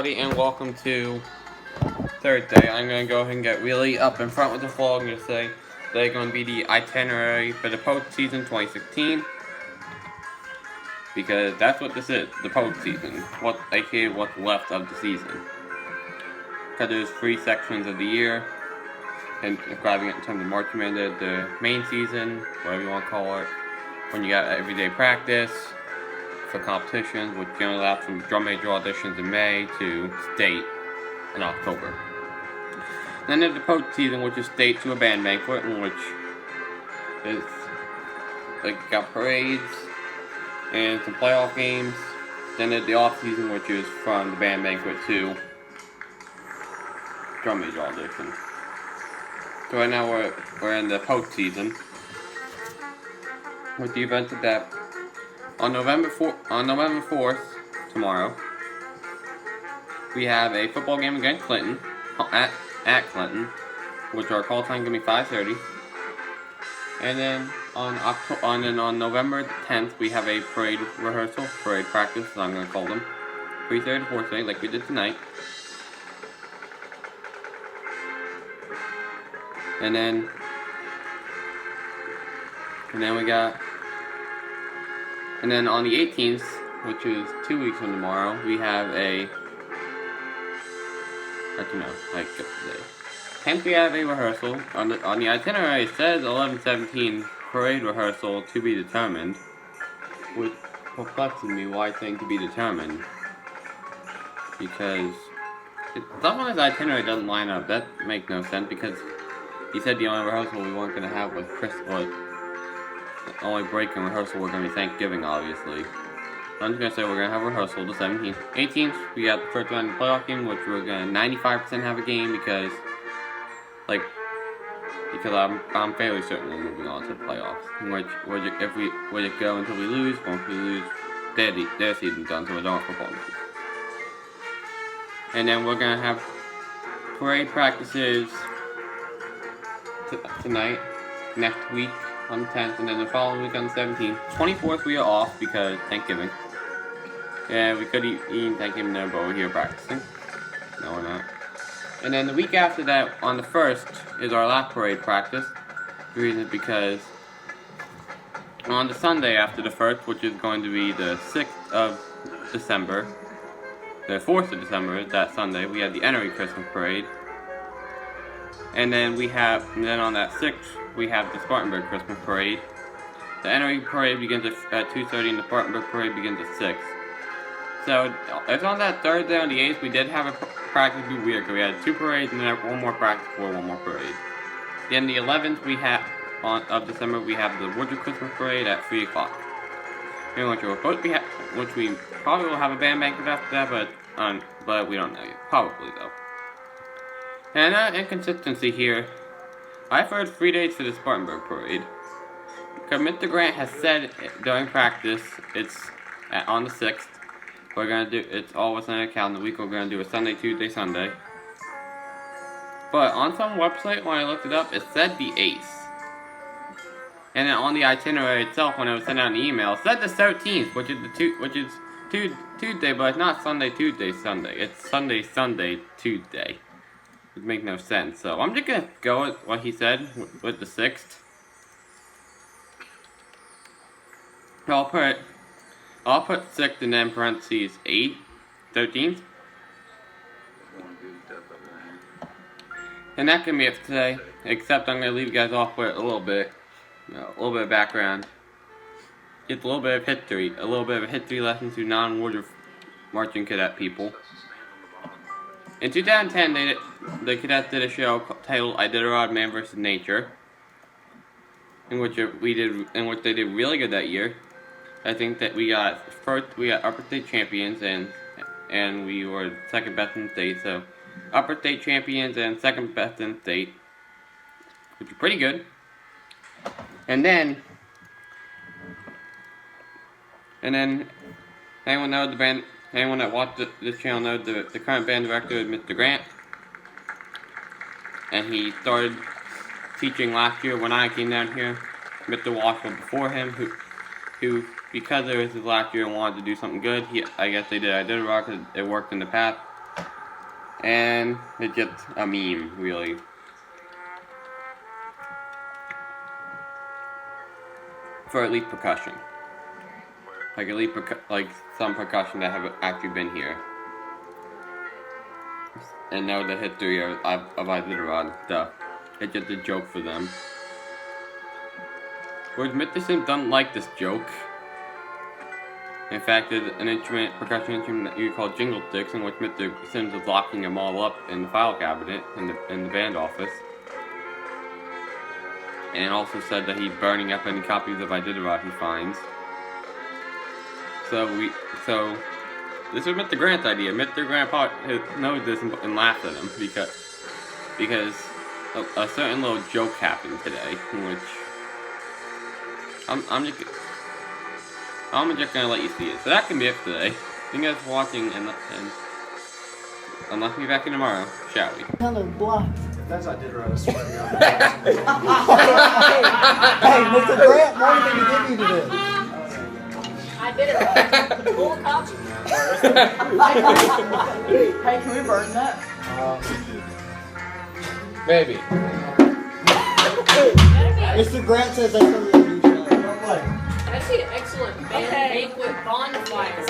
everybody, and welcome to third day. I'm going to go ahead and get really up in front with the vlog and just say they're going to be the itinerary for the postseason 2016. Because that's what this is, the postseason. AKA what's left of the season. Because there's 3 sections of the year, and describing it in terms of marching band, the main season, whatever you want to call it, when you got everyday practice for competitions, which generally lasts from drum major auditions in May to state in October. Then there's the postseason, which is state to a band banquet, in which is like got parades and some playoff games. Then there's the off season, which is from the band banquet to drum major auditions. So right now we're in the postseason with the events of that. On November 4th, tomorrow, we have a football game against Clinton, at Clinton, which our call time can be 5:30. And then on November 10th, we have a parade rehearsal, parade practice, as I'm going to call them, 3:30 to 4:30, like we did tonight. And then on the 18th, which is 2 weeks from tomorrow, we have we have a rehearsal. On the itinerary, it says 11:17 parade rehearsal to be determined, which perplexes me. Why I think to be determined? Because stuff on his itinerary doesn't line up. That makes no sense, because he said the only rehearsal we weren't going to have was Christmas. The only break in rehearsal we're going to be Thanksgiving, obviously. So I'm just going to say we're going to have a rehearsal the 17th. 18th, we got the first round of the playoff game, which we're going to 95% have a game because I'm fairly certain we're moving on to the playoffs. If we were to go until we lose, once we lose, their season's done, so we don't have football games. And then we're going to have parade practices tonight, next week on the 10th, and then the following week on the 17th. 24th we are off because Thanksgiving. Yeah, we could eat Thanksgiving there, but we're here practicing. No, we're not. And then the week after that, on the 1st, is our last parade practice. The reason is because on the Sunday after the 1st, which is going to be the 6th of December, the 4th of December, that Sunday, we have the Enoree Christmas Parade. And then on that 6th, we have the Spartanburg Christmas Parade. The Enoree Parade begins at 2:30 and the Spartanburg Parade begins at 6. So, it's on that third day on the 8th, we did have a practice be weird, because we had 2 parades and then one more practice for one more parade. Then the 11th of December, we have the Woodruff Christmas Parade at 3 o'clock. Which we probably will have a band banquet after that, but we don't know yet. Probably, though. And inconsistency here. I've heard 3 days for the Spartanburg Parade. Because Mr. Grant has said during practice, it's on the 6th. It's all within the calendar week. We're going to do a Sunday, Tuesday, Sunday. But on some website, when I looked it up, it said the 8th. And then on the itinerary itself, when it was sent out in the email, it said the 13th, which is Tuesday, but it's not Sunday, Tuesday, Sunday. It's Sunday, Sunday, Tuesday. It makes no sense. So I'm just gonna go with what he said with the 6th. I'll put 6th and then parentheses 8th, 13th. And that can be it for today. Except I'm gonna leave you guys off with a little bit of background. It's a little bit of history, a little bit of a history lesson to non-Woodruff Marching Cadet people. In 2010, the cadets did a show titled Iditarod Man vs. Nature, in which they did really good that year. I think that we got upper state champions and we were second best in the state. So upper state champions and second best in the state, which is pretty good. And then anyone that watched this channel knows the current band director is Mr. Grant. And he started teaching last year when I came down here. Mr. Walsh was before him, who because it was his last year and wanted to do something good, I guess they did Iditarod because it worked in the past. And it's just a meme, really. For at least percussion. Like at least like some percussion that have actually been here. And know the history of Iditarod stuff. It's just a joke for them. Whereas Mr. Sims doesn't like this joke. In fact, there's an percussion instrument that you call jingle sticks, in which Mr. Sims is locking them all up in the file cabinet in the band office. And also said that he's burning up any copies of Iditarod he finds. So this was Mr. Grant's idea. Mr. Grant knows this and laughed at him because a certain little joke happened today, in which I'm just gonna let you see it. So that can be it for today. Thank you guys for watching, and I'll be back in tomorrow, shall we? Hello, block. That's Iditarod, I swear to God. Hey, Mr. Grant, more than you give you to this. I did it right. Full copy. Hey, can we burn that? Maybe. Mr. Grant says that's what we're going to do. I see an excellent banquet bonfire.